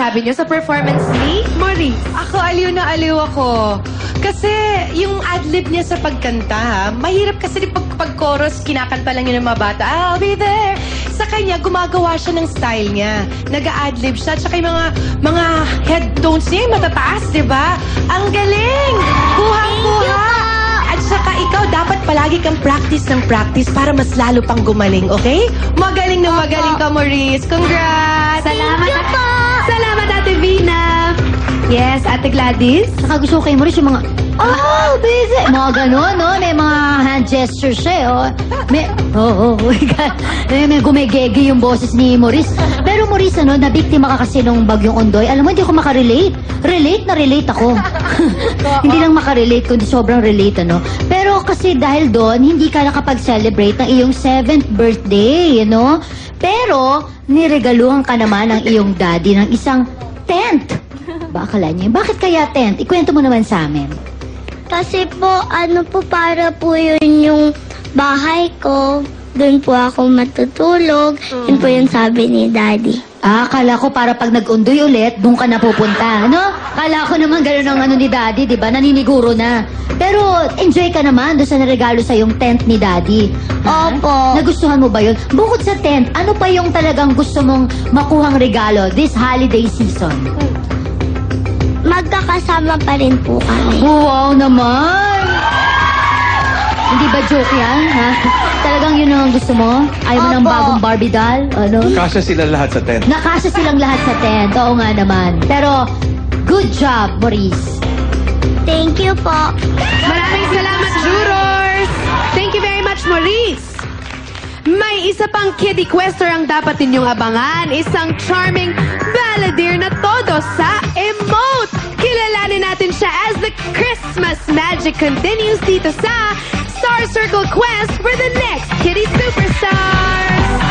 masasabi niyo sa performance ni Maurice? Ako, aliw na aliw ako. Kasi yung adlib niya sa pagkanta, ha, mahirap kasi pag chorus, kinakanta lang yun ng mga bata, I'll be there. Sa kanya, gumagawa siya ng style niya. Nag-a-adlib siya. Tsaka yung mga head tones niya, yung matataas, di ba? Ang galing! Kuhang-kuha! At saka ikaw, dapat palagi kang practice ng practice para mas lalo pang gumaling, okay? Magaling na magaling ka, Maurice. Congrats! Salamat po! Salamat, Ate Vina! Yes, Ate Gladys? Saka gusto ko kay Maurice yung mga, oh, busy. Mga gano'n, no? May mga hand gestures siya, eh, oh. May gumegege yung boses ni Maurice. Pero Maurice, ano, nabiktima ka kasi nung bagyong Ondoy. Alam mo, hindi ako makarelate. Relate ako. Hindi lang makarelate, kundi sobrang relate, ano. Pero kasi dahil doon, hindi ka nakapag-celebrate ng iyong 7th birthday, you know? Pero, niregaluhan ka naman ng iyong daddy ng isang tent. Akala niyo, bakit kaya tent? Ikwento mo naman sa amin. Kasi po, ano po, para po yun yung bahay ko. Doon po ako matutulog. Yun po yung sabi ni Daddy. Akala ko para pag nag-undoy ulit, doon ka na pupunta. Ano? Akala ko naman gano'n ang ano ni Daddy, di ba? Naniniguro na. Pero enjoy ka naman doon sa naregalo sa yung tent ni Daddy. Ha? Opo. Nagustuhan mo ba yun? Bukod sa tent, ano pa yung talagang gusto mong makuhang regalo this holiday season? Magkakasama pa rin po kami. Wow naman! Hindi ba joke yan, ha? Talagang yun ang gusto mo? Ayaw mo ng Opo. bagong Barbie doll? Ano? Kasya sila lahat sa tent. Nakasya silang lahat sa tent. Oo nga naman. Pero, good job, Maurice. Thank you po. Maraming salamat, jurors! Thank you very much, Maurice! May isa pang kiddie quester ang dapat ninyong abangan. Isang charming balladeer na todo sa emote. Kilalanin natin siya as the Christmas magic continues dito sa Star Circle Quest for the next Kiddie Superstars.